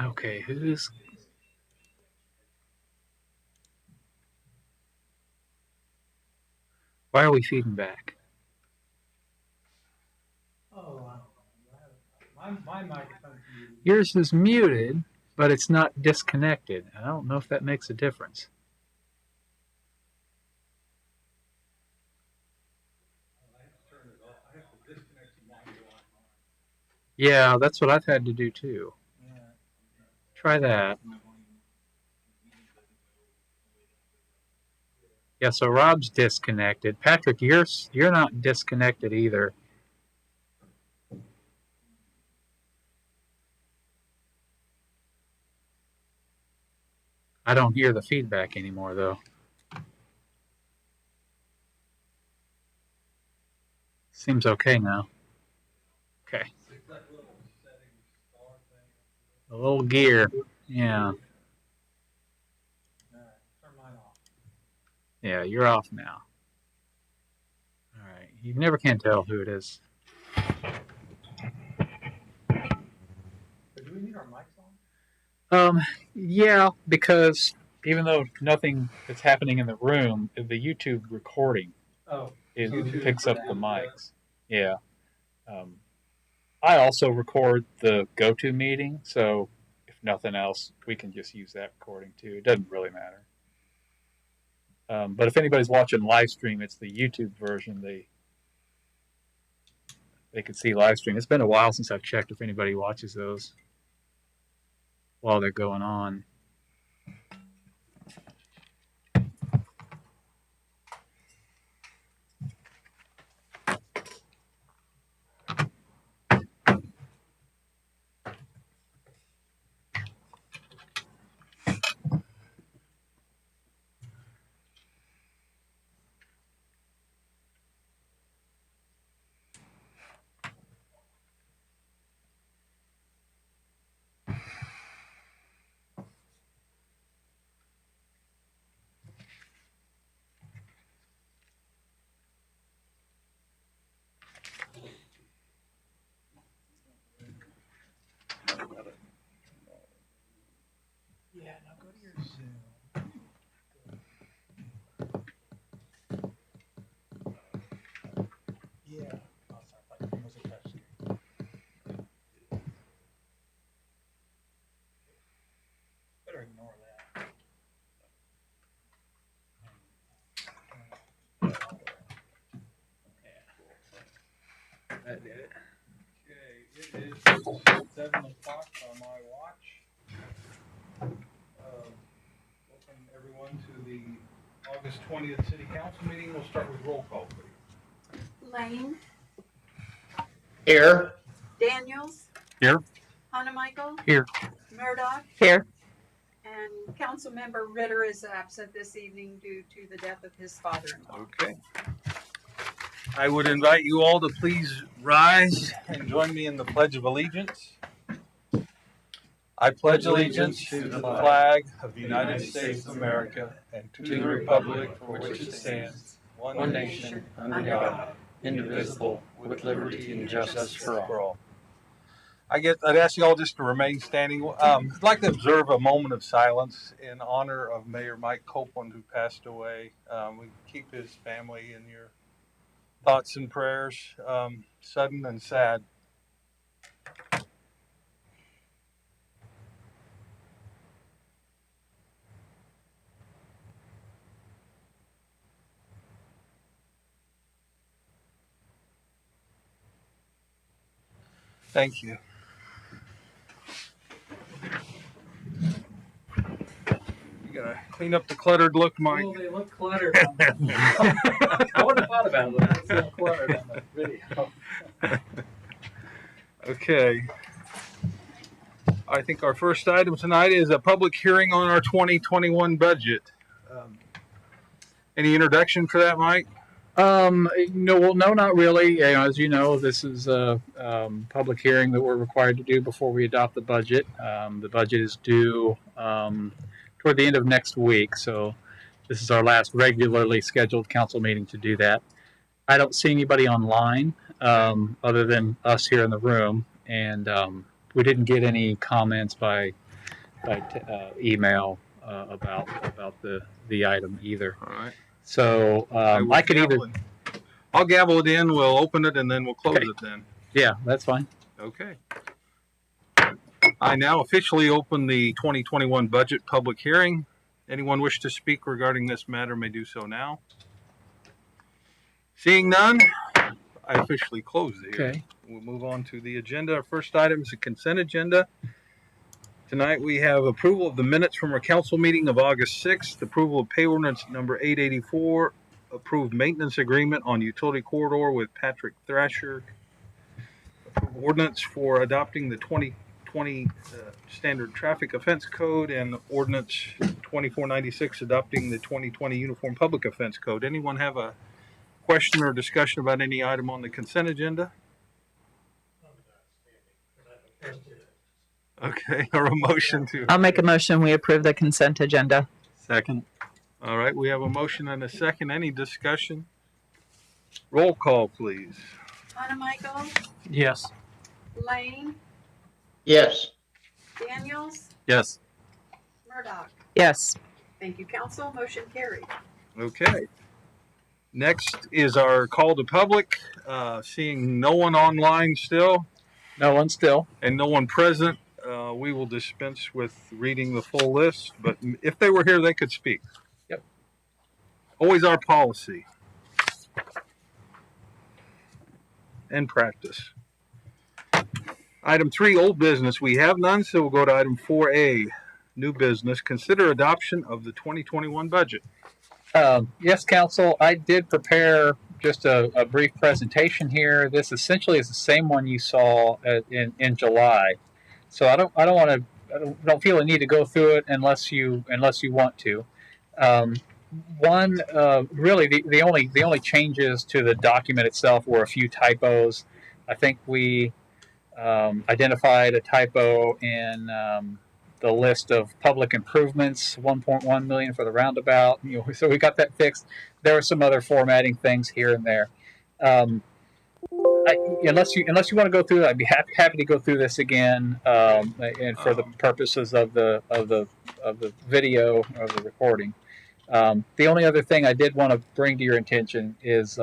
Okay, why are we feeding back? Yours is muted, but it's not disconnected. I don't know if that makes a difference. Yeah, that's what I've had to do too. Try that. Yeah, so Rob's disconnected. Patrick, you're not disconnected either. I don't hear the feedback anymore though. Seems okay now. Okay. A little gear. Yeah. Yeah, you're off now. All right. You never can tell who it is. Do we need our mics Yeah, because even though nothing is happening in the room, the YouTube recording it YouTube picks up the mics. Yeah. Um, I also record the go-to meeting, so if nothing else, we can just use that recording too. It doesn't really matter. But if anybody's watching live stream, it's the YouTube version. They can see live stream. It's been a while since I've checked if anybody watches those while they're going on. Yeah, now go to your Zoom. Yeah. Oh, sorry, like, was a touch screen. Better ignore that. That did it. Okay, it is 7 o'clock on my watch. Welcome everyone to the August 20th City Council meeting. We'll start with roll call, please. Lane, Here. Daniels. Here. Michael. Here. Murdoch. Here. And Councilmember Ritter is absent this evening due to the death of his father-in-law. Okay. I would invite you all to please rise and join me in the Pledge of Allegiance. I pledge allegiance to the flag of the United States of America and to the republic for which it stands, one nation, under God, indivisible, with liberty and justice for all. I'd ask you all just to remain standing. I'd like to observe a moment of silence in honor of Mayor Mike Copeland, who passed away. We keep his family in your thoughts and prayers. Sudden and sad. Thank you. You gotta clean up the cluttered look, Mike. Oh, they look cluttered. I wouldn't have thought about it. That's so cluttered on the video. Okay. I think our first item tonight is a public hearing on our 2021 budget. Any introduction for that, Mike? No, not really. You know, as you know, this is a public hearing that we're required to do before we adopt the budget. The budget is due toward the end of next week, so this is our last regularly scheduled council meeting to do that. I don't see anybody online other than us here in the room, and we didn't get any comments by email about the item either. All right. So will I could either. gavel I'll gavel it in. We'll open it and then we'll close Okay. it then. Yeah, that's fine. Okay. I now officially open the 2021 budget public hearing. Anyone wish to speak regarding this matter may do so now. Seeing none, I officially close the hearing. Okay. We'll move on to the agenda. Our first item is a consent agenda. Tonight we have approval of the minutes from our council meeting of August 6th, approval of pay ordinance number 884, approved maintenance agreement on utility corridor with Patrick Thrasher, ordinance for adopting the 2020 standard traffic offense code, and ordinance 2496 adopting the 2020 uniform public offense code. Anyone have a question or discussion about any item on the consent agenda? Okay, or a motion to. I'll make a motion. We approve the consent agenda. Second. All right, we have a motion and a second. Any discussion? Roll call, please. Michael, Yes. Lane, Yes. Daniels, Yes. Murdoch. Yes. Thank you, council. Motion carried. Okay. Next is our call to public. Seeing no one online still No one still. and no one present, we will dispense with reading the full list. But if they were here, they could speak. Yep. Always our policy and practice. Item 3, old business. We have none, so we'll go to item 4A, new business. Consider adoption of the 2021 budget. Yes, council. I did prepare just a brief presentation here. This essentially is the same one you saw in July. So I don't don't feel a need to go through it unless you want to. Really the only changes to the document itself were a few typos. I think we identified a typo in the list of public improvements, 1.1 million for the roundabout. So we got that fixed. There were some other formatting things here and there. Unless you want to go through it, I'd be happy to go through this again. And for the purposes of the video of the recording. The only other thing I did want to bring to your attention is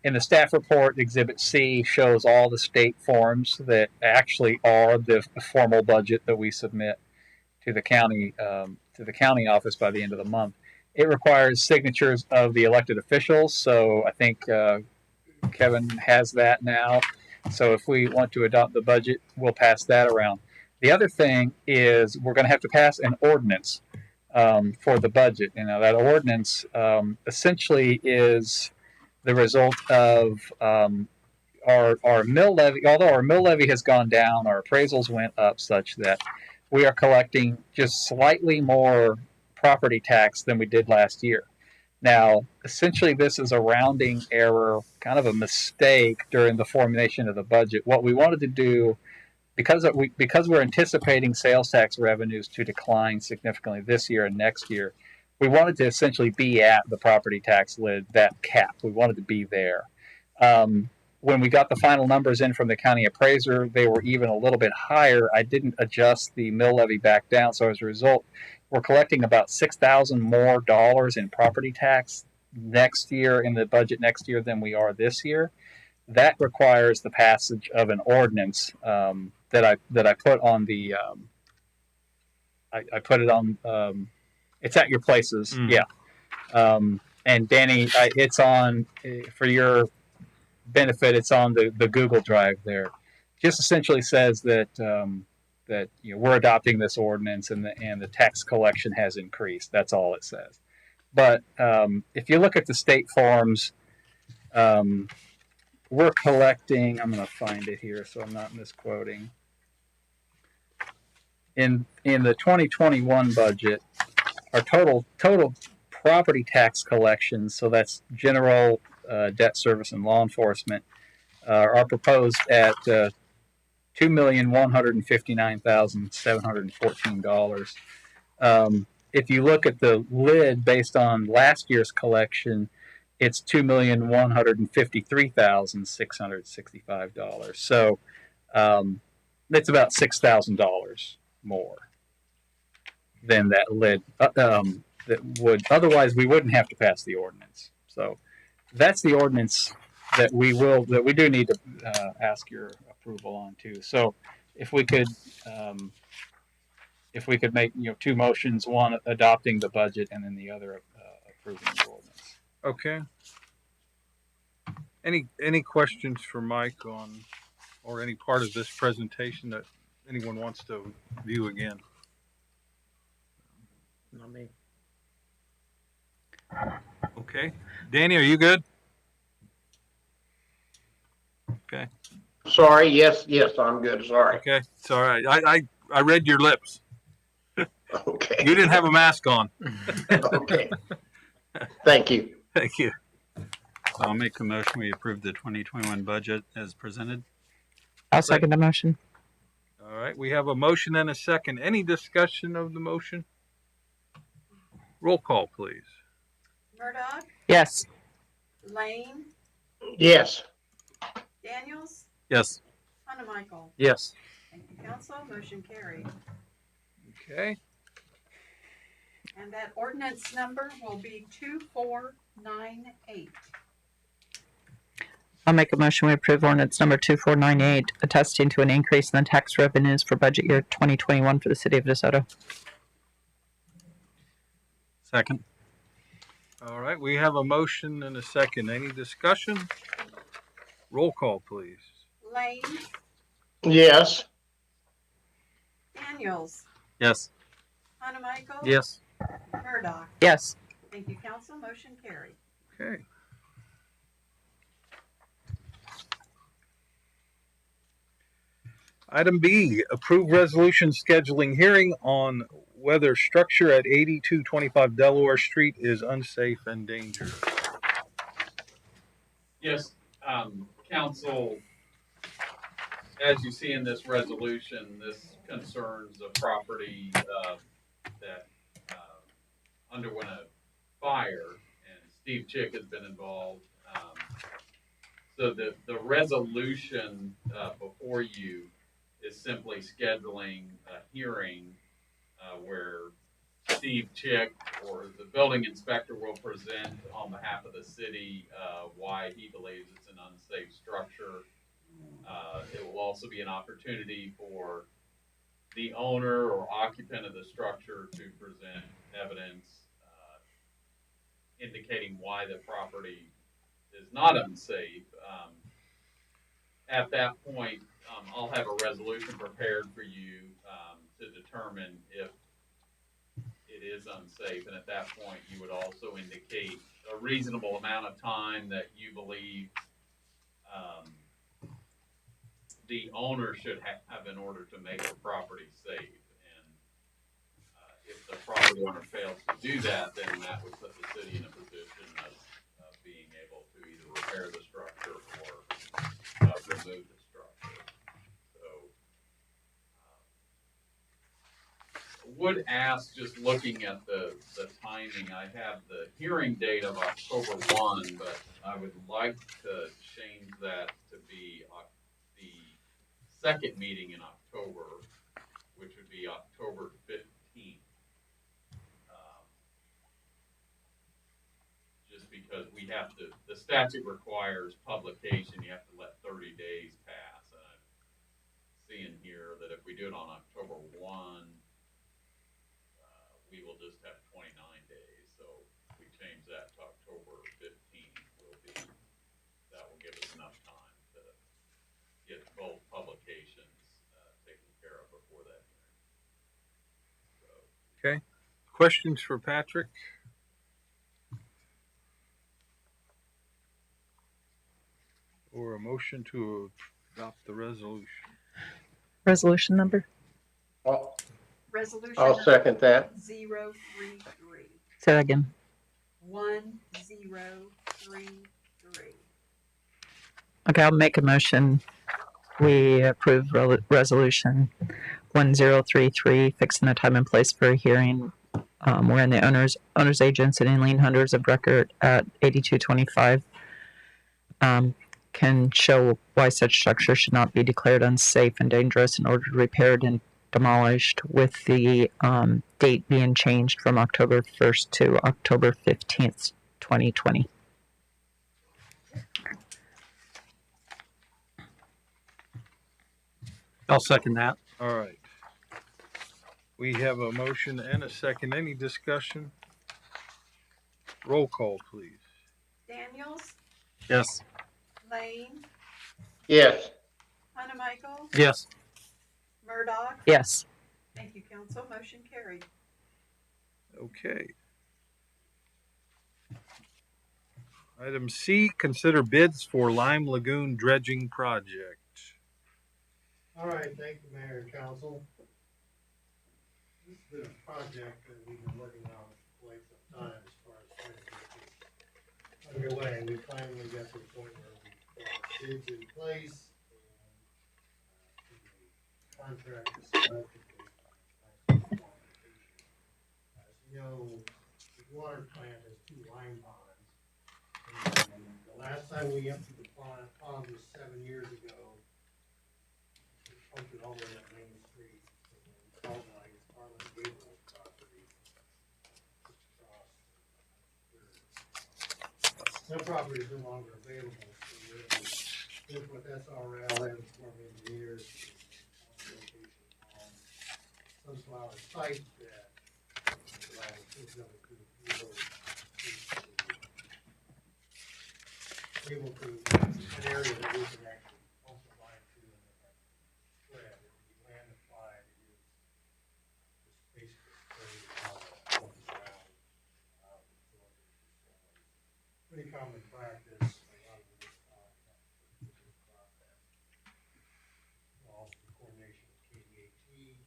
in the staff report, Exhibit C shows all the state forms that actually are the formal budget that we submit to the county office by the end of the month. It requires signatures of the elected officials, so I think Kevin has that now. So if we want to adopt the budget, we'll pass that around. The other thing is we're going to have to pass an ordinance for the budget. That ordinance essentially is the result of our mill levy. Although our mill levy has gone down, our appraisals went up such that we are collecting just slightly more property tax than we did last year. Now, essentially, this is a rounding error, kind of a mistake during the formulation of the budget. What we wanted to do, because we're anticipating sales tax revenues to decline significantly this year and next year, we wanted to essentially be at the property tax lid, that cap. We wanted to be there. When we got the final numbers in from the county appraiser, they were even a little bit higher. I didn't adjust the mill levy back down, so as a result, we're collecting about $6,000 more in property tax next year in the budget next year than we are this year. That requires the passage of an ordinance that I put on the I put it on. It's at your places, yeah. And Danny, it's on for your benefit. It's on the Google Drive there. Just essentially says that that we're adopting this ordinance and the tax collection has increased. That's all it says. But if you look at the state forms, we're collecting. I'm going to find it here so I'm not misquoting. In the 2021 budget, our total property tax collections, so that's general debt service and law enforcement, are proposed at $2,159,714. If you look at the lid based on last year's collection, it's $2,153,665. So it's about $6,000 more. then that would otherwise we wouldn't have to pass the ordinance. So that's the ordinance that we do need to ask your approval on too. So if we could make two motions, one adopting the budget and then the other approving the ordinance. Okay. Any questions for Mike on, or any part of this presentation that anyone wants to view again? Not me. Okay. Danny, are you good? Okay. Sorry. Yes. I'm good. Sorry. Okay. It's all right. I read your lips. Okay. You didn't have a mask on. Okay. Thank you. Thank you. I'll make a motion. We approve the 2021 budget as presented. I'll second the motion. All right. We have a motion and a second. Any discussion of the motion? Roll call, please. Murdoch, Yes. Lane, Yes. Daniels, Yes. Michael. Yes. Thank you, council. Motion carried. Okay. And that ordinance number will be 2498. I'll make a motion. We approve ordinance number 2498, attesting to an increase in the tax revenues for budget year 2021 for the city of DeSoto. Second. All right. We have a motion and a second. Any discussion? Roll call, please. Lane, Yes. Daniels, Yes. Michael. Yes. Murdoch. Yes. Thank you, council. Motion carried. Okay. Item B, approve resolution scheduling hearing on whether structure at 8225 Delaware Street is unsafe and dangerous. Yes, council, as you see in this resolution, this concerns a property that underwent a fire, and Steve Chick has been involved. So the resolution before you is simply scheduling a hearing where Steve Chick or the building inspector will present on behalf of the city why he believes it's an unsafe structure. It will also be an opportunity for the owner or occupant of the structure to present evidence indicating why the property is not unsafe. At that point, I'll have a resolution prepared for you to determine if it is unsafe, and at that point, you would also indicate a reasonable amount of time that you believe the owner should have in order to make the property safe. And if the property owner fails to do that, then that would put the city in a position of being able to either repair the structure or remove the structure. So would ask, just looking at the timing, I have the hearing date of October 1, but I would like to change that to be the second meeting in October, which would be October 15th. Just because we have to, the statute requires publication, you have to let 30 days pass. And I'm seeing here that if we do it on October 1, we will just have 29 days. So if we change that to October 15th, that will give us enough time to get both publications taken care of before that hearing. So, Okay. Questions for Patrick? Or a motion to adopt the resolution? Resolution number? I'll Resolution second that. 033. Say that again. 1033. Okay, I'll make a motion. We approve resolution 1033, fixing the time and place for a hearing wherein the owners, agents, and lien holders of record at 8225 can show why such structure should not be declared unsafe and dangerous in order to repair it and demolished with the date being changed from October 1st to October 15th, 2020. I'll second that. All right. We have a motion and a second. Any discussion? Roll call, please. Daniels, Yes. Lane, Yes. Hanamichael, Yes. Murdoch. Yes. Thank you, council. Motion carried. Okay. Item C, consider bids for Lime Lagoon dredging project. All right, thank you, Mayor and Council. This has been a project that we've been working on for quite some time as far as trying to get this underway. We finally got to the point where we got bids in place and the contract is selected based on its qualification. As you know, the water plant has 2 lime ponds. And the last time we emptied the pond was 7 years ago. Pumped it all the way up Main Street, and then called like Harlan Gabriel's property. That property is no longer available, so we're working with SRL and the Corps of Engineers on location on Sunflower site that is going to be able to an area that we can actually pump the line to and then have spread. It will be landified. It is just basically sprayed out on the ground. Pretty common practice. A lot of this process. Also, the coordination with KDHE. We've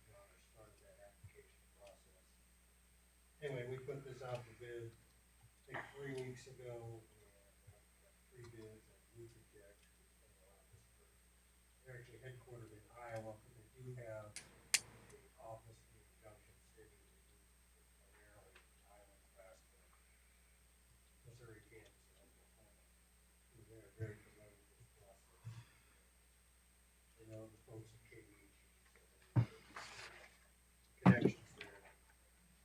started that application process. Anyway, we put this out for bid, I think 3 weeks ago, and got 3 bids and Nutraject, who's been around this for, they're actually headquartered in Iowa, but they do have an office in Junction City. They do primarily Iowa, Nebraska, Missouri, Kansas, and Oklahoma. So they're very familiar with this process. They know the folks at KDHE, so they connections there.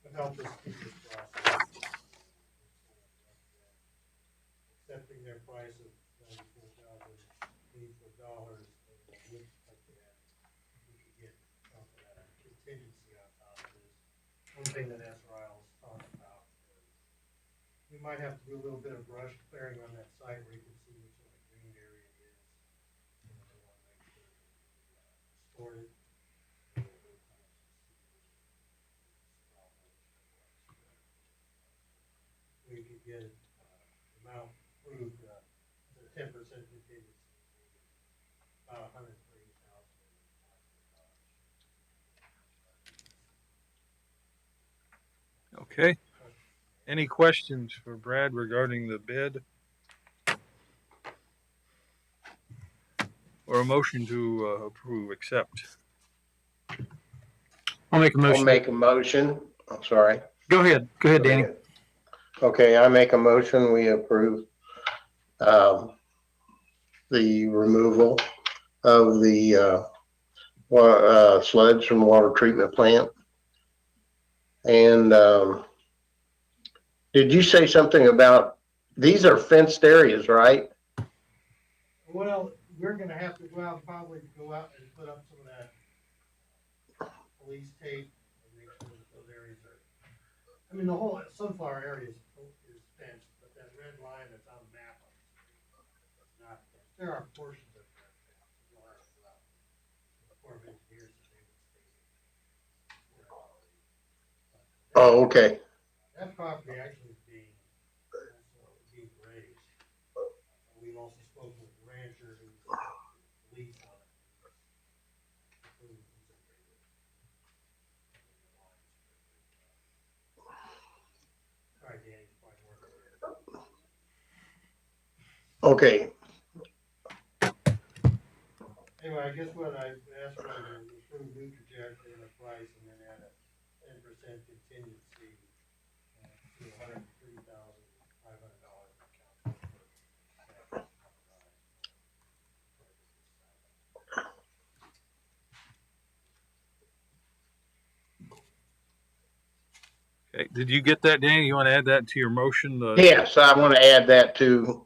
But help us through this process. Accepting their price of $94,084, and we would like to add, we could get something at a contingency on top of this. One thing that SRI's talked about is we might have to do a little bit of brush clearing on that site where you can see which one the green area is. You know, they want to make sure that we restore it. We could get the amount approved, the 10% contingency, about $130,000. Okay. Any questions for Brad regarding the bid? Or a motion to approve, accept? I'll make a I'll motion. make a motion. I'm sorry. Go ahead. Go ahead, Danny. Okay, I make a motion. We approve the removal of the sludge from the water treatment plant. And did you say something about, these are fenced areas, right? Well, we're gonna have to probably go out and put up some of that police tape and make sure that those areas are, I mean, the whole Sunflower area is fenced, but that red line that's on the map on the screen is not fenced. There are portions of that fenced. You'll have to go out. The Corps of Engineers said they would stay where it already. Oh, okay. That property actually is being raised. We've also spoken with the rancher who's the lease on it. All right, Danny, fine work. Okay. Anyway, I guess what I asked for was to approve Nutraject and a price and then add a 10% contingency to $103,500 account for Okay, did you get that, Danny? You want to add that to your motion? Yes, I want to add that to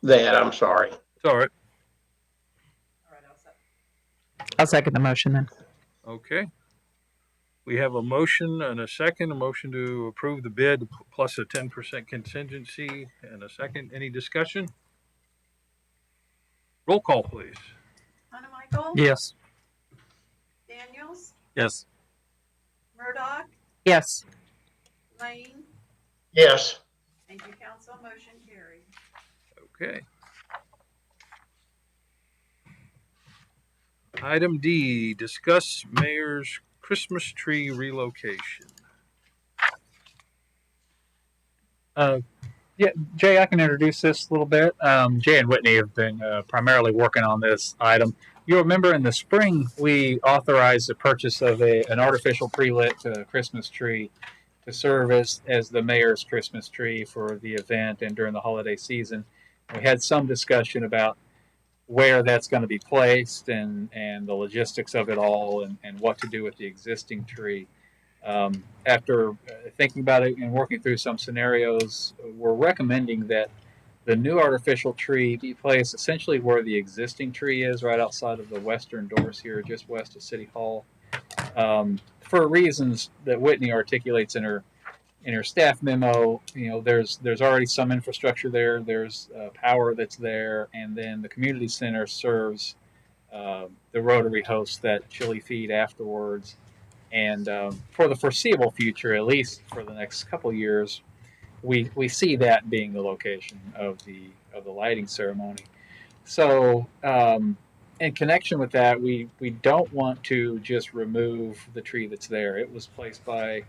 that. I'm sorry. It's all right. All right, I'll second. I'll second the motion then. Okay. We have a motion and a second, a motion to approve the bid plus a 10% contingency and a second. Any discussion? Roll call, please. Hanamichael? Yes. Daniels? Yes. Murdoch? Yes. Lane? Yes. Thank you, council. Motion carried. Okay. Item D, discuss mayor's Christmas tree relocation. Yeah, Jay, I can introduce this a little bit. Jay and Whitney have been primarily working on this item. You'll remember in the spring we authorized the purchase of an artificial pre-lit Christmas tree to serve as the mayor's Christmas tree for the event and during the holiday season. We had some discussion about where that's going to be placed and the logistics of it all and what to do with the existing tree. After thinking about it and working through some scenarios, we're recommending that the new artificial tree be placed essentially where the existing tree is, right outside of the western doors here, just west of City Hall, for reasons that Whitney articulates in her staff memo. You know, there's already some infrastructure there. There's power that's there, and then the community center serves the Rotary hosts that chili feed afterwards. And for the foreseeable future, at least for the next couple of years, we see that being the location of the lighting ceremony. So, in connection with that, we don't want to just remove the tree that's there. It was placed by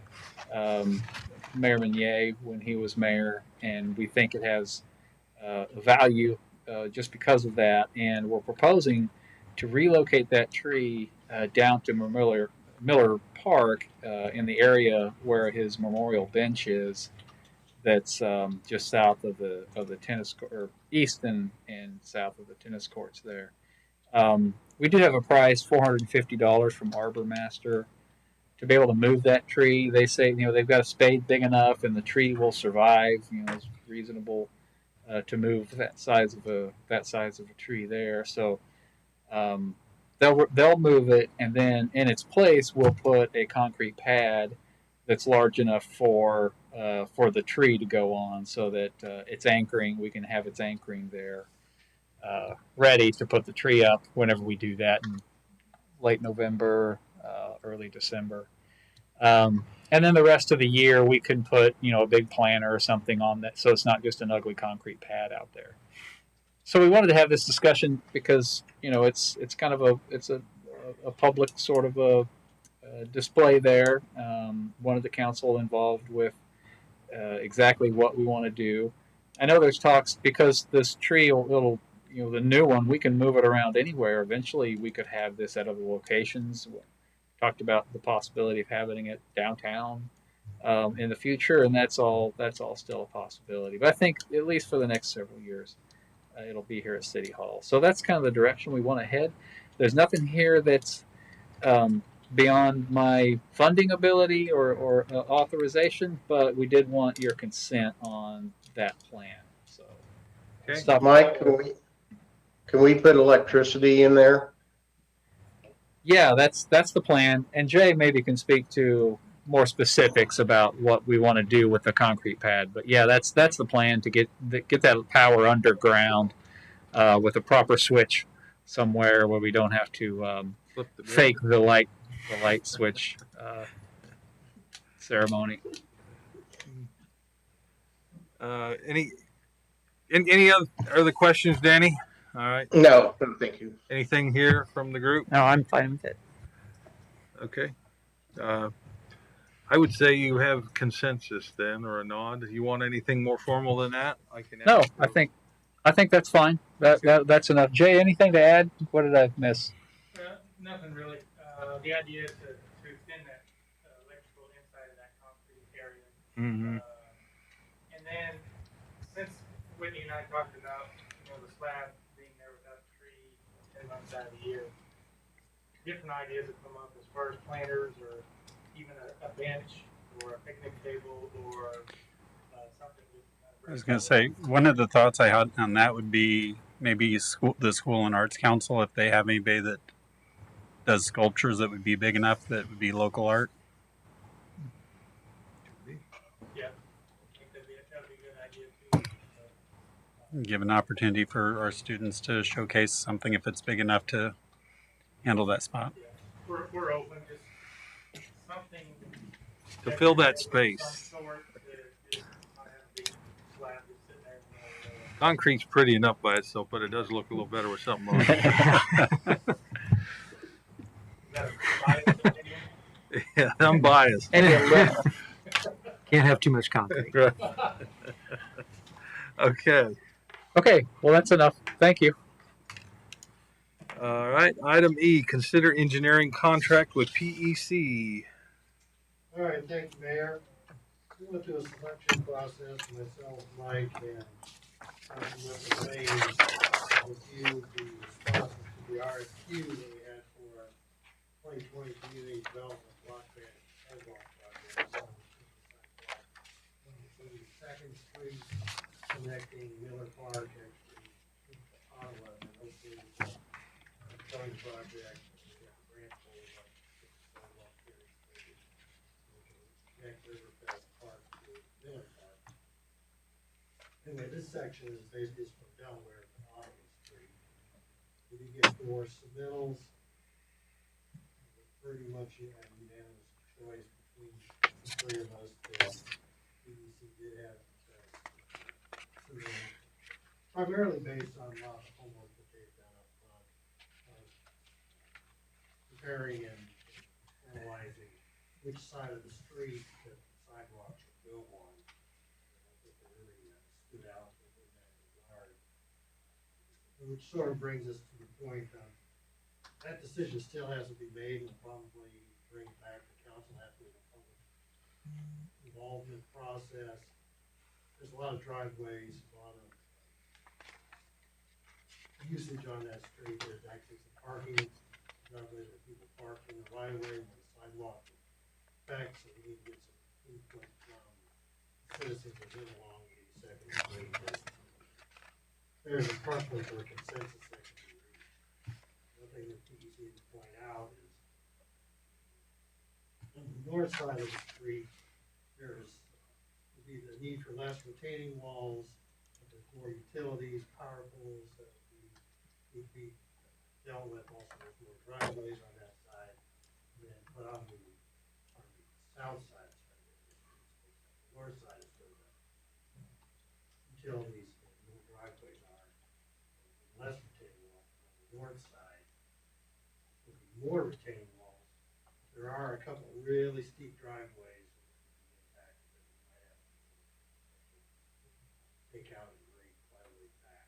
Mayor Meunier when he was mayor, and we think it has value just because of that. And we're proposing to relocate that tree down to Miller Park in the area where his memorial bench is. That's just south of the tennis or east and south of the tennis courts there. We do have a price, $450 from Arbor Master to be able to move that tree. They say they've got a spade big enough and the tree will survive. It's reasonable to move that size of a tree there. So they'll move it, and then in its place we'll put a concrete pad that's large enough for the tree to go on, so that it's anchoring. We can have its anchoring there, ready to put the tree up whenever we do that in late November, early December. And then the rest of the year we can put a big planter or something on that, so it's not just an ugly concrete pad out there. So we wanted to have this discussion because it's kind of a public sort of a display there. One of the council involved with exactly what we want to do. I know there's talks because this tree will the new one, we can move it around anywhere. Eventually we could have this at other locations. We talked about the possibility of having it downtown in the future, and that's all still a possibility. But I think at least for the next several years, it'll be here at City Hall. So that's kind of the direction we want to head. There's nothing here that's beyond my funding ability or authorization, but we did want your consent on that plan. So, Okay. Mike, can we put electricity in there? Yeah, that's the plan. And Jay maybe can speak to more specifics about what we want to do with the concrete pad. But yeah, that's the plan, to get that power underground with a proper switch somewhere where we don't have to fake the light switch ceremony. Any other questions, Danny? All right. No, thank you. Anything here from the group? No, I'm fine with it. Okay. I would say you have consensus then, or a nod. You want anything more formal than that? I can. No, I think that's fine. That's enough. Jay, anything to add? What did I miss? Nothing really. The idea is to extend that electrical inside of that concrete area. Mm-hmm. And then, since Whitney and I talked about, the slab being there without the tree 10 months out of the year, different ideas have come up as far as planters or even a bench or a picnic table or something. I was going to say, one of the thoughts I had on that would be maybe the School and Arts Council, if they have anybody that does sculptures that would be big enough that would be local art. Yeah, I think that'd be a good idea too. Give an opportunity for our students to showcase something if it's big enough to handle that spot. Yeah, we're open, just something. To fill that Some space. sort that just not have a big slab that's sitting there. Concrete's pretty enough by itself, but it does look a little better with something on it. Is that a biased opinion? Yeah, I'm biased. Can't have too much concrete. Okay. Okay, well, that's enough. Thank you. All right. Item E, consider engineering contract with PEC. All right, thank you, Mayor. We went through a selection process, myself, Mike, and Councilmember Wayne reviewed the responses to the RFQ that we had for 2020 Community Development Block Grant Sidewalk Project. Including Second Street connecting Miller Park actually to Ottawa, and hopefully joint project. We got a grant for it, sidewalk there. Connect Riverfest Park to Miller Park. Anyway, this section is basically from Delaware to Ottawa Street. We did get 4 submittals. Pretty much a unanimous choice between the 3 of us. PDC did have submittals, primarily based on a lot of homework that they've done up front, preparing and analyzing which side of the street that the sidewalk should go on. I think they really stood out in that regard. Which sort of brings us to the point of that decision still has to be made, and probably bring it back to council after the public involvement process. There's a lot of driveways, a lot of usage on that street. There's actually some parking driveways where people park in the right of way when the sidewalk is back, so we need to get some input from citizens that live along the Second Street. There's a preference or a consensus that can be reached. One thing that PEC needs to point out is on the north side of the street, there's would be the need for less retaining walls, but there's more utilities, power poles that would be dealt with. Also, there's more driveways on that side. And then, but on the south side, the north side is where the utilities and more driveways are, less retaining walls. On the north side, would be more retaining walls. There are a couple of really steep driveways that would be impacted that we might have to take out and grade quite a way back.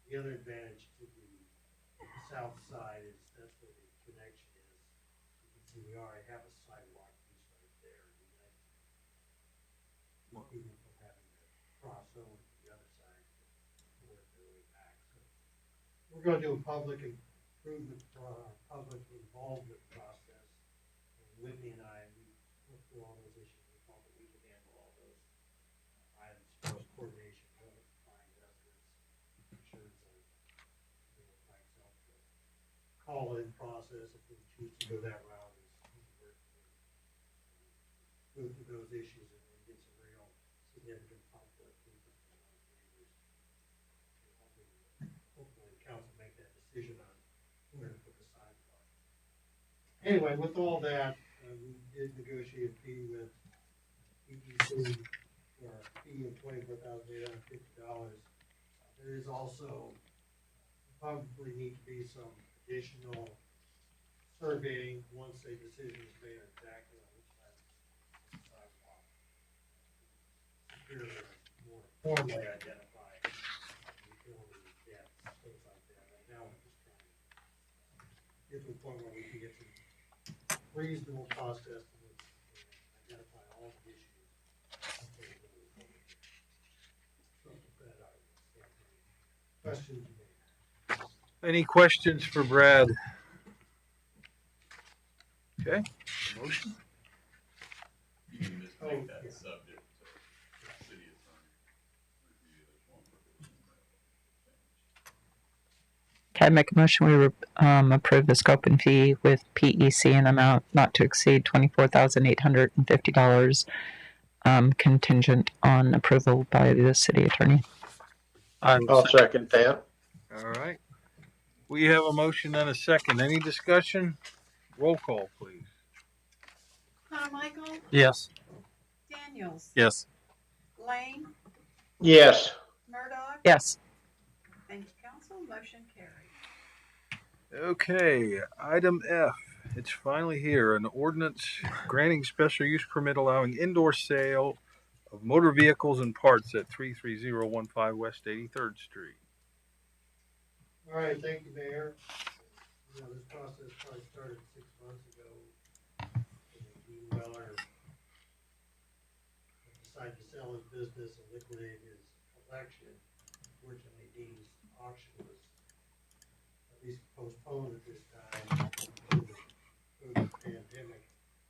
The other advantage to the south side is that's where the connection is. You can see we already have a sidewalk piece right there. More people from having to cross over to the other side to work their way back. So we're going to do a public improvement, public involvement process. And Whitney and I, we looked through all those issues. We felt that we could handle all those items, both coordination, notifying residents, insurance, and by itself. Call-in process, if we choose to go that route, is work through those issues and get some real significant public input from those neighbors. Hopefully the council make that decision on where to put the sidewalk. Anyway, with all that, we did negotiate a fee with PEC for a fee of $24,850. There is also probably need to be some additional surveying once a decision is made on exactly on which side of the sidewalk. Here, more formally identify utility depths, things like that. Right now, we're just trying to get to a point where we can get some reasonable cost estimates and identify all the issues. Questions? Any questions for Brad? Okay. Motion? Oh, make that yeah. subject to city attorney review. There's one provision that will change. Okay, I make a motion we approve the scope and fee with PEC in amount not to exceed $24,850, contingent on approval by the city attorney. I'll second that. All right. We have a motion and a second. Any discussion? Roll call, please. Carmichael, Yes. Daniels, Yes. Lane, Yes, Murdoch. Yes. Thank you, council. Motion carried. Okay, item F. It's finally here. An ordinance granting special use permit allowing indoor sale of motor vehicles and parts at 33015 West 83rd Street. All right, thank you, Mayor. You know, this process probably started 6 months ago. Dean Weller decided to sell his business and liquidate his collection. Fortunately, Dean's auction was at least postponed at this time due to the pandemic.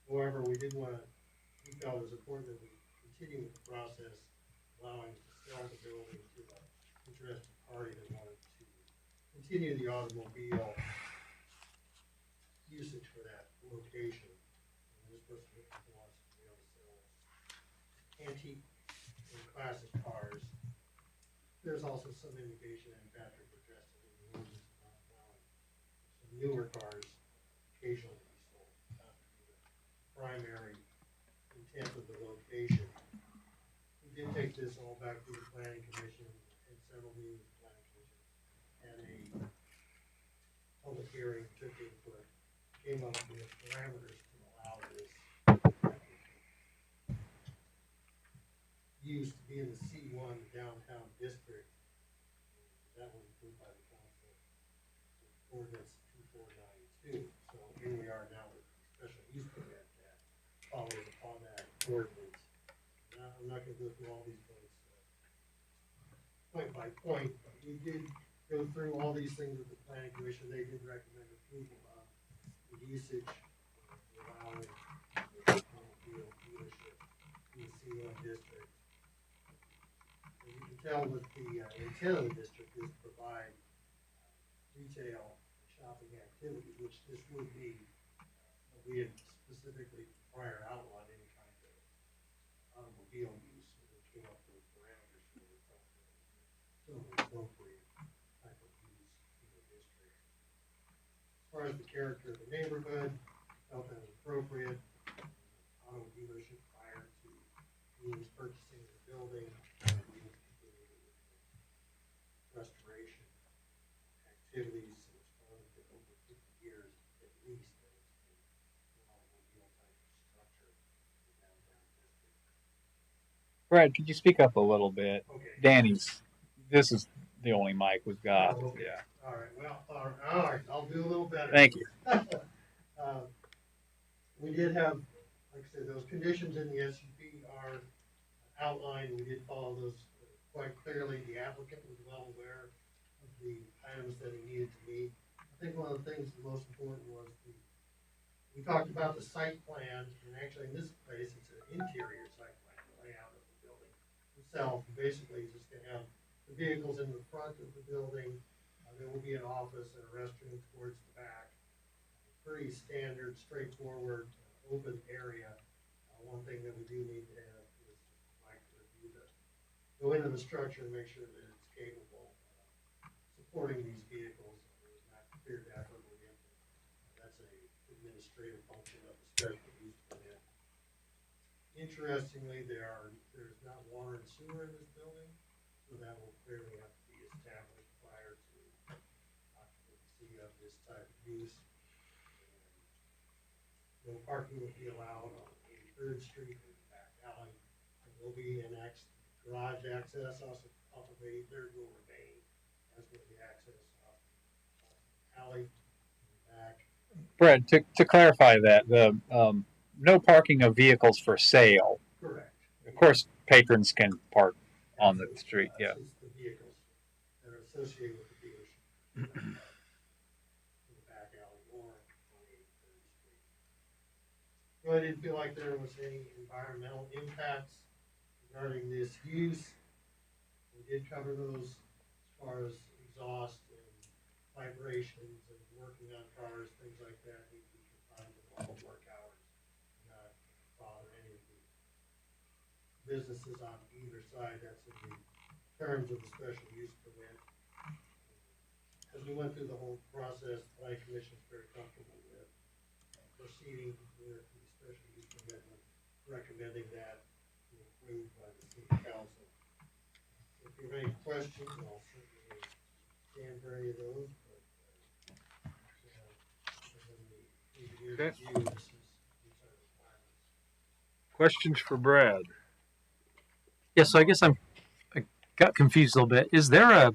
However, we felt it was important that we continue with the process, allowing us to sell the building to the interested party that wanted to continue the automobile usage for that location. And this person wants to be able to sell antique and classic cars. There's also some indication, and Patrick addressed it in the ordinance about allowing some newer cars occasionally to be sold. Not to be the primary intent of the location. We did take this all back to the planning commission, had several meetings with the planning commission, had a public hearing, took input, came up with parameters to allow this use to be in the C1 downtown district. That was approved by the council, ordinance 2492. So here we are now with a special use permit that follows upon that ordinance. I'm not gonna go through all these points point by point, but we did go through all these things with the planning commission. They did recommend approval of the usage, allowing the automobile dealership in the C1 district. As you can tell with the intent of the district is to provide retail shopping activities, which this would be. But we had specifically prior outlawed any kind of automobile use, and we came up with parameters for the felt that was still an appropriate type of use in the district. As far as the character of the neighborhood, felt that was appropriate. Auto dealership prior to Dean's purchasing the building, restoration activities. So it's probably been over 50 years at least that it's been an automobile type of structure in the downtown district. Brad, could you speak up a little bit? Okay. Danny's. This is the only mic we've got. Oh, okay. Yeah. All right. Well, all right. I'll do a little better. Thank you. We did have, like I said, those conditions in the SUP are outlined. We did follow those quite clearly. The applicant was well aware of the items that he needed to meet. I think one of the things the most important was we talked about the site plan, and actually in this case, it's an interior site plan, the layout of the building itself. Basically, it's just gonna have the vehicles in the front of the building. There will be an office and a restroom towards the back. Pretty standard, straightforward, open area. One thing that we do need to have is Mike to review go into the structure and make sure that it's capable of supporting these vehicles. There's not cleared effort with it. That's a administrative function of the special use permit. Interestingly, there's not water and sewer in this building, so that will clearly have to be established prior to occupancy of this type of use. No parking will be allowed on 83rd Street or the back alley. There will be an garage access off of 83rd will remain, as will the access off the alley in the back. Brad, to clarify that, the no parking of vehicles for sale. Correct. Of course, patrons can park on the street. Yeah. It's the vehicles that are associated with the dealership. In the back alley or on 83rd Street. So I didn't feel like there was any environmental impacts regarding this use. We did cover those as far as exhaust and vibrations and working on cars, things like that, need to be confined to normal work hours, not bother any of the businesses on either side. That's in the terms of the special use permit. As we went through the whole process, the planning commission is very comfortable with proceeding with the special use permit and recommending that be approved by the city council. If you have any questions, I'll certainly stand for any of those, but, within the engineer's Okay. review, this is, these are requirements. Questions for Brad? Yeah, so I guess I got confused a little bit. Is there a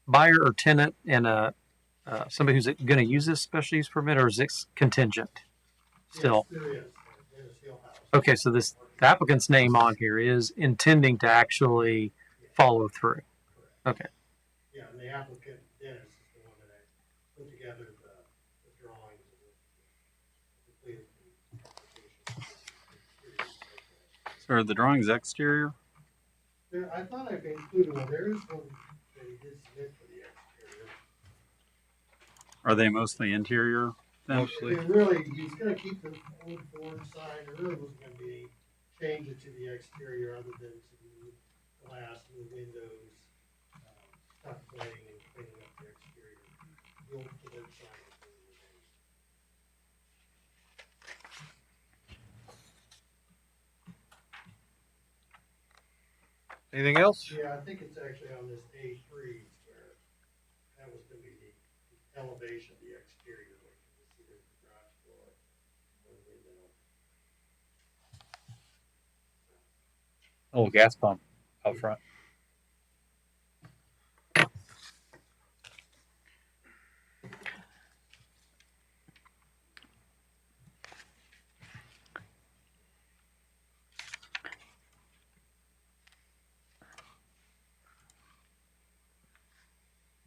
buyer or tenant and somebody who's going to use this special use permit, or is it contingent still? Yes, there is, Dennis Hill House. Okay, so the applicant's name on here is intending to actually follow through. Okay. Yeah, and the applicant, Dennis, is the one that put together the drawings and completed the application. So are the drawings exterior? There, I thought I included one, there is one that he did submit for the exterior. Are they mostly interior? Then? Mostly. It really, he's gonna keep the old Ford sign, there really wasn't gonna be any changes to the exterior other than some new glass, new windows, tuck pointing and cleaning up the exterior. The old Ford sign is gonna remain. Anything else? Yeah, I think it's actually on this A3 where that was gonna be the elevation of the exterior, where you can see there's the garage door or the window. Oh, gas pump out front.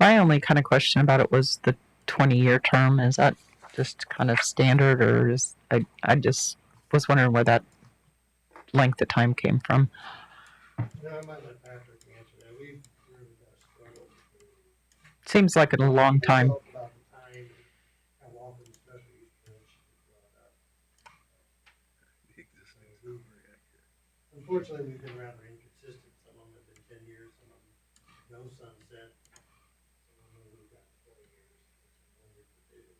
My only kind of question about it was the 20-year term. Is that just kind of standard, or is I just was wondering where that length of time came from. No, I might let Patrick answer that. We've really got a struggle. Seems like a long time. About the time and how often special use permits should be brought up. Unfortunately, we've been rather inconsistent. Some of them have been 10 years, some of them no sunset. Some of them we've got 20 years. It's a one-year provision.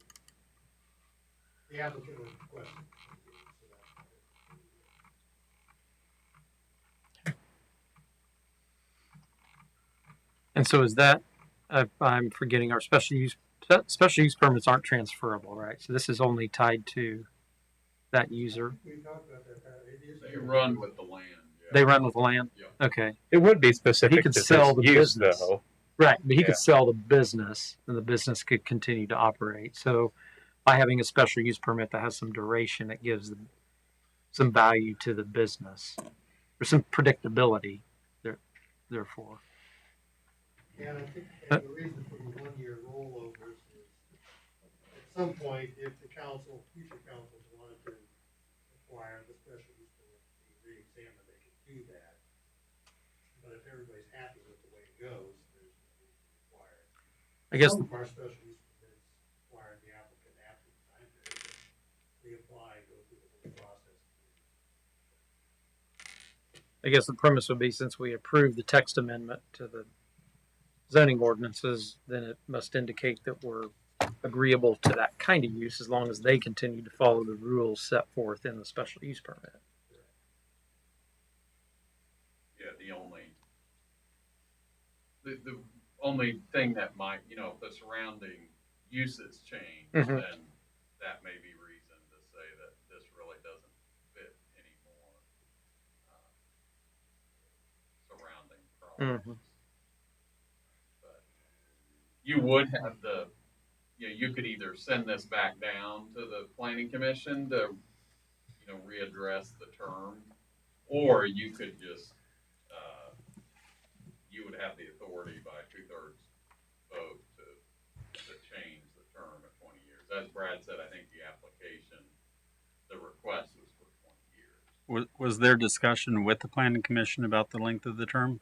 The applicant would request it. So that's why And so is that, I'm forgetting, our special use permits aren't transferable, right? So this is only tied to that user. we talked about that. It is. They run with the land. Yeah. They run with land? Yeah. Okay. It would be specific He could to sell this the use, business. though. Right, but he Yeah. could sell the business, and the business could continue to operate. So, by having a special use permit that has some duration, it gives them some value to the business, or some predictability. Therefore, And I think the reason for the 1-year rollovers is at some point, if the council, future councils wanted to acquire the special use permit to be re-examined, they could do that. But if everybody's happy with the way it goes, there's no reason to require it. I guess Some of our special use permits require the applicant after the time period to reapply, go through the whole process. the premise would be, since we approved the text amendment to the zoning ordinances, then it must indicate that we're agreeable to that kind of use, as long as they continue to follow the rules set forth in the special use permit. Yeah, the only thing that might, if the surrounding uses change, Mhm. then that may be reason to say that this really doesn't fit anymore. Surrounding properties. But you would have you could either send this back down to the planning commission to, readdress the term, or you could just, you would have the authority by 2/3 vote to change the term of 20 years. As Brad said, I think the request Was there discussion with the planning commission about the length of the term?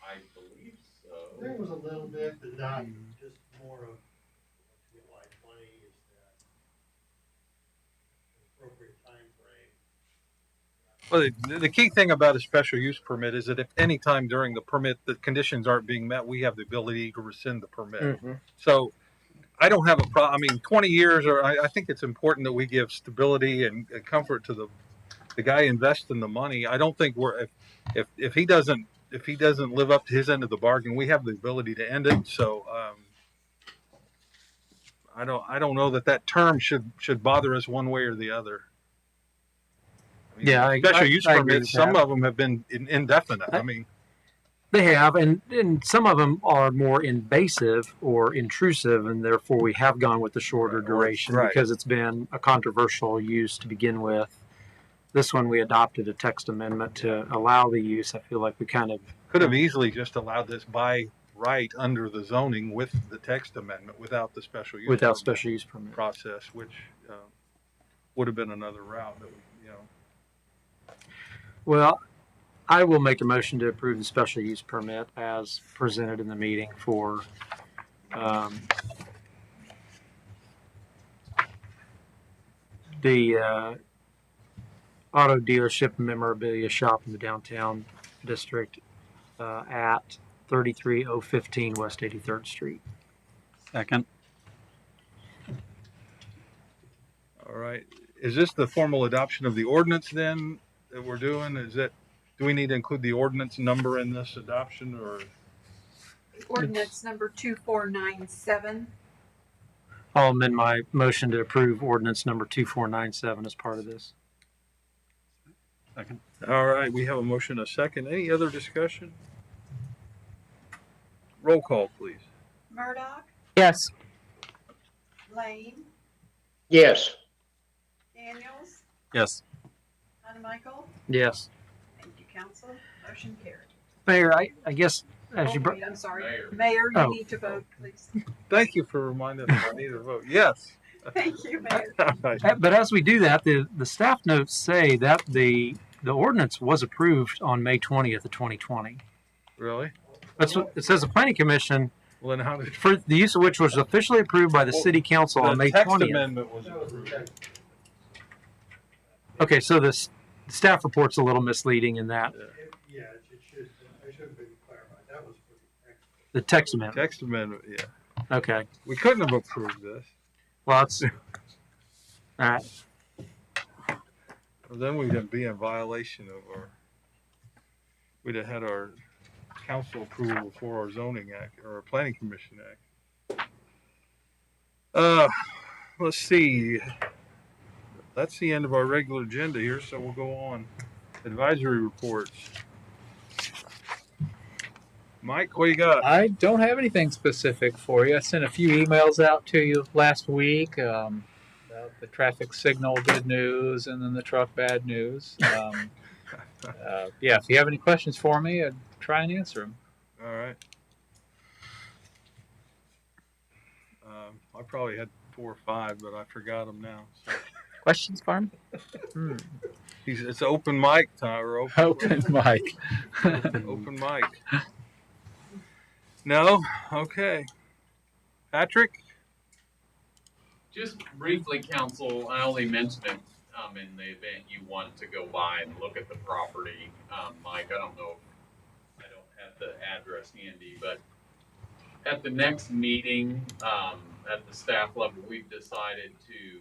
I believe so. There was a little bit, but not just more of July 20 is that appropriate time frame. Well, the key thing about a special use permit is that if any time during the permit the conditions aren't being met, we have the ability to rescind the permit. Mm-hmm. So I don't have a problem. I mean, 20 years, or I think it's important that we give stability and comfort to the guy investing the money. I don't think if he doesn't live up to his end of the bargain, we have the ability to end it. So I don't know that term should bother us one way or the other. I mean, Yeah, special use I agree permits. with Some that. of them have been indefinite. I mean, They have, and some of them are more invasive or intrusive, and therefore we have gone with the shorter Right, duration right. because it's been a controversial use to begin with. This one we adopted a text amendment to allow the use. I feel like we kind of could have easily just allowed this by right under the zoning with the text amendment without the special use without permit special use permit. process, which would have been another route that Well, I will make a motion to approve the special use permit as presented in the meeting for the auto dealership and memorabilia shop in the downtown district at 33015 West 83rd Street. Second. All right. Is this the formal adoption of the ordinance then that we're doing? Do we need to include the ordinance number in this adoption or? Ordinance number 2497. I'll amend my motion to approve ordinance number 2497 as part of this. Second. All right. We have a motion, a second. Any other discussion? Roll call, please. Murdoch, Yes. Lane, Yes. Daniels, Yes. Michael. Yes. Thank you, council. Motion carried. Mayor, I guess as you brought. Wait, I'm sorry. Mayor. Mayor, you Oh. need to vote, please. Thank you for reminding me I need to vote. Yes. Thank you, Mayor. All right. But as we do that, the staff notes say that the ordinance was approved on May 20th of 2020. Really? That's what it says. The planning commission, Well, then how did for the use of which was officially approved by the city council on May the text 20th. amendment was That was the approved? text. Okay, so the staff report's a little misleading in that Yeah, it should, I should have been clarified. That was for the text. the text amendment. Text amendment, yeah. Okay, We couldn't have approved this. well, it's all right. Well, then we'd be in violation of we'd have had our council approval for our zoning act or our planning commission act. Let's see. That's the end of our regular agenda here, so we'll go on. Advisory reports. Mike, what do you got? I don't have anything specific for you. I sent a few emails out to you last week about the traffic signal good news and then the truck bad news. Yeah, if you have any questions for me, I'd try and answer them. All right. I probably had 4 or 5, but I forgot them now. So. Questions for him? It's open mic time or Open mic. open mic. No? Okay. Patrick? Just briefly, council, I only mentioned it in the event you want to go by and look at the property. Mike, I don't know if I don't have the address handy, but at the next meeting, at the staff level, we've decided to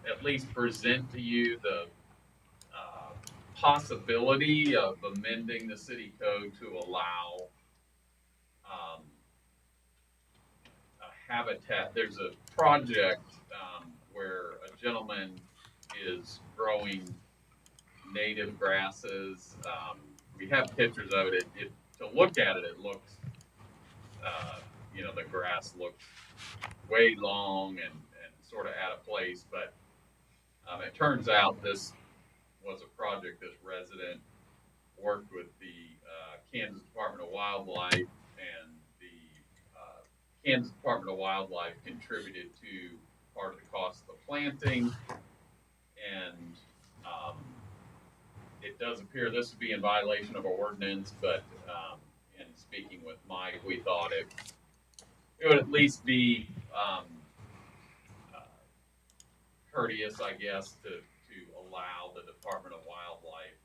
at least present to you the possibility of amending the city code to allow a habitat. There's a project where a gentleman is growing native grasses. We have pictures of it. To look at it, it looks, the grass looks way long and sort of out of place, but it turns out this was a project this resident worked with the Kansas Department of Wildlife, and the Kansas Department of Wildlife contributed to part of the cost of the planting, and It does appear this would be in violation of our ordinance, but in speaking with Mike, we thought it would at least be uh, courteous, I guess, to allow the Department of Wildlife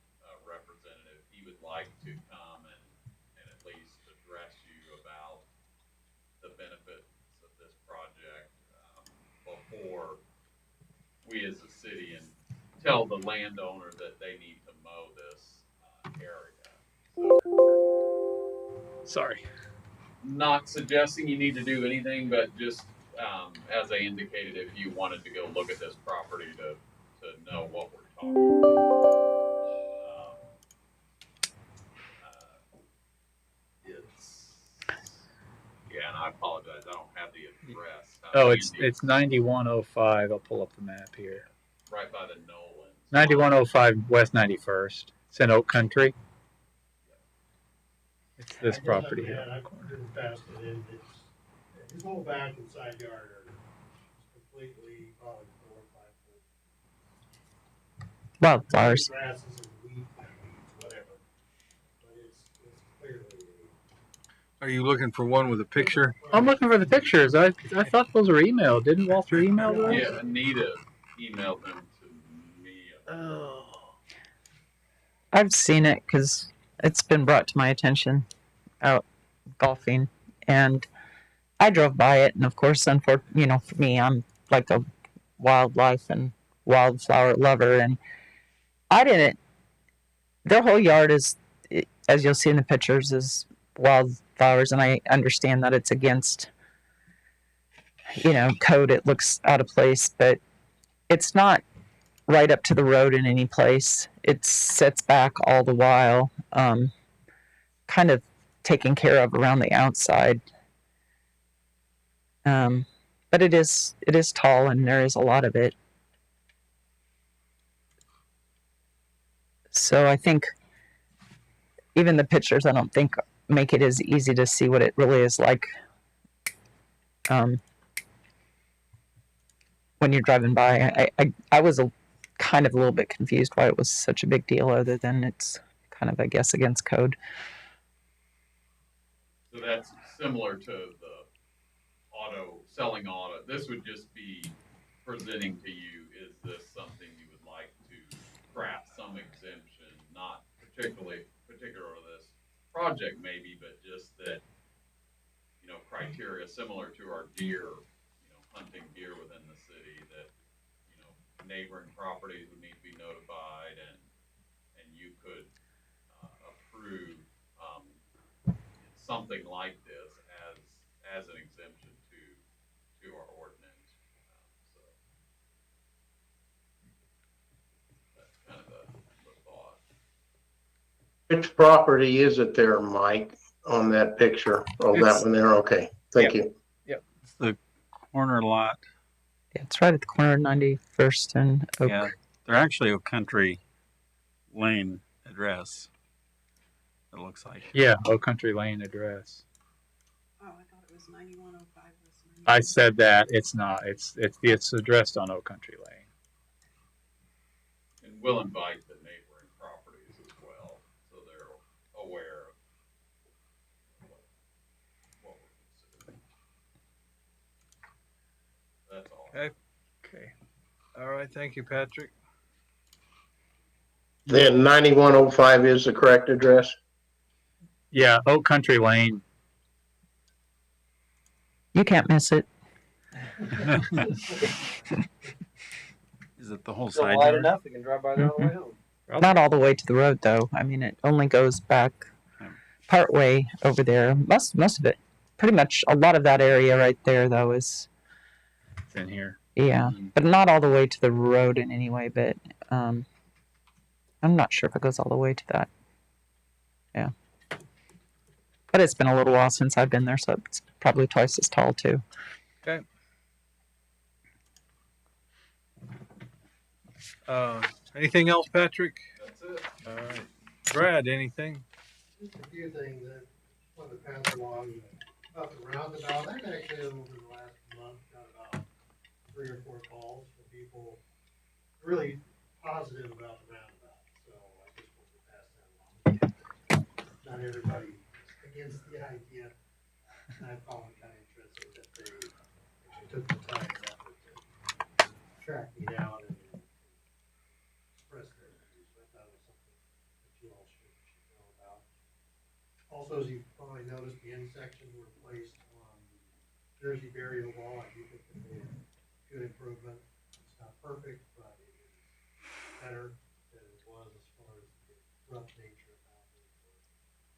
representative, he would like to come and at least address you about the benefits of this project before we as a city and tell the landowner that they need to mow this area. Sorry. Not suggesting you need to do anything, but just as I indicated, if you wanted to go look at this property to know what we're talking about. It's yeah, and I apologize. I don't have the address. Oh, it's 9105. I'll pull up the map here. right by the Nolan. 9105 West 91st. It's in Oak Country. It's this property Yeah, here. I've driven past it, and it's, his whole back and side yard are completely probably 4 or 5 foot. Wildflowers. Grasses and weeds, whatever, but it's clearly Are you looking for one with a picture? I'm looking for the pictures. I thought those were emailed. Didn't Walter email those? Yeah, Anita emailed them to me. Oh. I've seen it because it's been brought to my attention out golfing, and I drove by it. And of course, for me, I'm like a wildlife and wildflower lover, and I didn't. Their whole yard is, as you'll see in the pictures, is wildflowers, and I understand that it's against, code. It looks out of place, but it's not right up to the road in any place. It sets back all the while, kind of taken care of around the outside. But it is tall, and there is a lot of it. So I think even the pictures, I don't think, make it as easy to see what it really is like when you're driving by. I was kind of a little bit confused why it was such a big deal, other than it's kind of, I guess, against code. So that's similar to the selling auto. This would just be presenting to you, is this something you would like to craft some exemption, not particular to this project maybe, but just that, criteria similar to our deer, hunting deer within the city, that, neighboring properties would need to be notified, and you could approve something like this as an exemption to our ordinance. So that's kind of the thought. Which property is it there, Mike, on that picture? Oh, that one there, okay, thank you. It's the corner lot. Yeah, it's right at the corner of 91st and Oak. Yeah, they're actually a country lane address. It looks like. Yeah, Oak Country Lane address. Oh, I thought it was 9105. I said that. It's not. It's addressed on Oak Country Lane. And we'll invite the neighboring properties as well, so they're aware of what we're considering. That's all. Okay. Okay. All right. Thank you, Patrick. Then 9105 is the correct address? Yeah, Oak Country Lane. You can't miss it. Is it the whole Still side light yard? enough, you can drive by there on the way home. Not all the way to the road, though. I mean, it only goes back part way over there. Most of it, pretty much a lot of that area right there, though, is It's in here. yeah, but not all the way to the road in any way. But I'm not sure if it goes all the way to that. Yeah, but it's been a little while since I've been there, so it's probably twice as tall too. Okay. Anything else, Patrick? That's it. All right. Brad, anything? Just a few things that want to pass along up and roundabout. I've actually, over the last month, got about 3 or 4 calls from people really positive about the roundabout, so I just wanted to pass that along. Not everybody is against the idea, and I found it kind of interesting that they actually took the time and effort to track me down and express their views. I thought it was something that you all should know about. Also, as you probably noticed, the end sections were placed on the Jersey burial wall. I do think that they made a good improvement. It's not perfect, but it is better than it was as far as the rough nature of how they were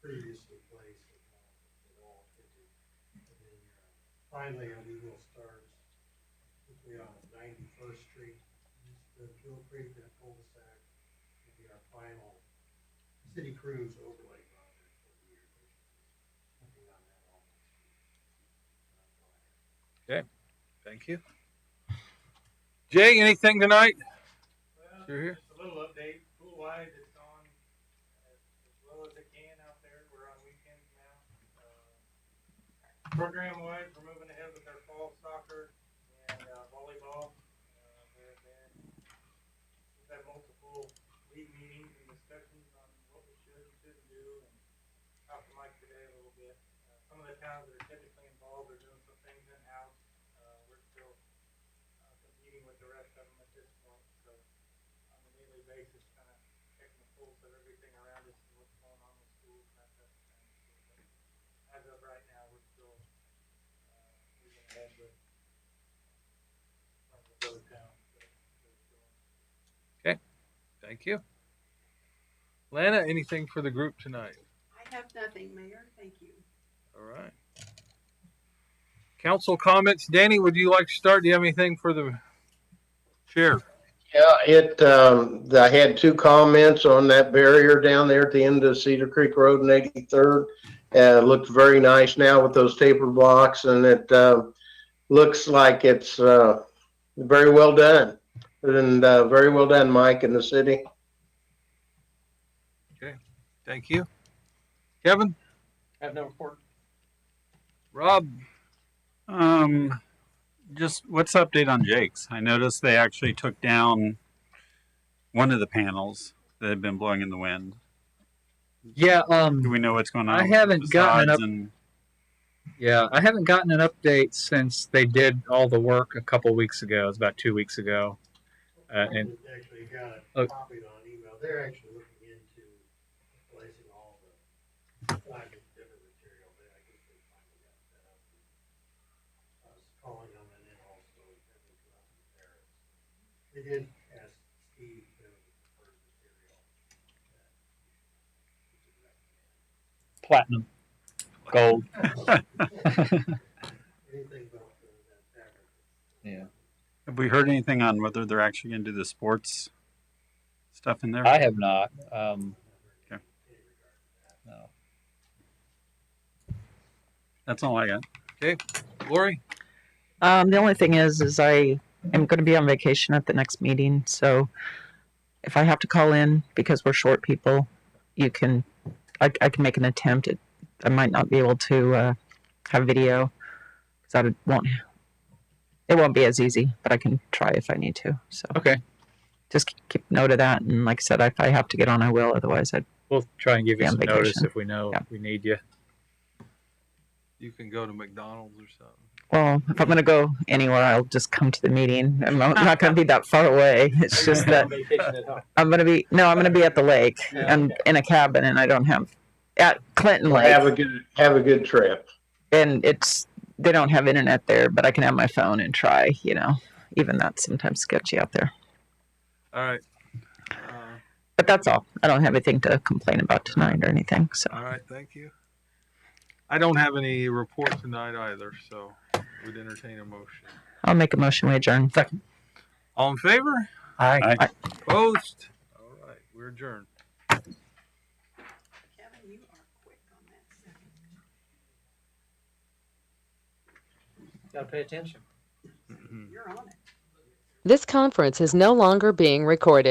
previously placed and how it all fitted. And then finally, we will start hopefully on 91st Street, east of Jewel Creek, that cul-de-sac will be our final city cruise overlay project for the year. Working on that all next week. Thank you. Jay, anything tonight? Well, You're here? just a little update. Pool-wise, it's on as well as it can out there. We're on weekends now. Program-wise, we're moving ahead with our fall soccer and volleyball. We've had multiple league meetings and discussions on what we should and shouldn't do, and talked to Mike today a little bit. Some of the towns that are typically involved are doing some things in-house. We're still competing with the rest of them at this point, so on a daily basis, kind of checking the pulse of everything around us and what's going on with schools and that type of thing. So, as of right now, we're still moving ahead with other towns. Thank you. Lana, anything for the group tonight? I have nothing, Mayor. Thank you. All right. Council comments. Danny, would you like to start? Do you have anything for the chair? Yeah, I had two comments on that barrier down there at the end of Cedar Creek Road and 83rd. Looked very nice now with those taper blocks, and it looks like it's very well done. And very well done, Mike, in the city. Okay. Thank you. Kevin? I have no report. Rob? Just what's the update on Jake's? I noticed they actually took down one of the panels that had been blowing in the wind. Yeah. Do we know what's going on? I with the haven't gotten facades I haven't gotten an update since they did all the work a couple weeks ago. It was about 2 weeks ago. And Actually got it copied on email. They're actually looking into replacing all the flags with different material. I think they finally got set up. I was calling them and then also having to come out and repair it. They did ask Steve if there was a preferred material that you could recommend. platinum, gold. Anything but that fabric. Yeah. Have we heard anything on whether they're actually going to do the sports stuff in there? I have not. Okay. No. That's all I got. Lori? The only thing is I am going to be on vacation at the next meeting, so if I have to call in because we're short people, I can make an attempt. I might not be able to have video because it won't be as easy, but I can try if I need to. So Okay. just keep note of that, and like I said, if I have to get on, I will. Otherwise, We'll try and give you Yeah, some vacation. notice if we know Yeah. we need you. You can go to McDonald's or something. well, if I'm going to go anywhere, I'll just come to the meeting. I'm not going to be that far away. It's just that I'm going to be at the lake and in a cabin, and I don't have at Clinton Lake. Have a good trip. And they don't have internet there, but I can have my phone and try, even that's sometimes sketchy out there. All right. But that's all. I don't have anything to complain about tonight or anything. So All right. Thank you. I don't have any report tonight either, so we'd entertain a motion. I'll make a motion we adjourn. Second. All in favor? Aye. Opposed? All right. We're adjourned. Kevin, you are quick on that second. Gotta pay attention. You're on it. This conference is no longer being recorded.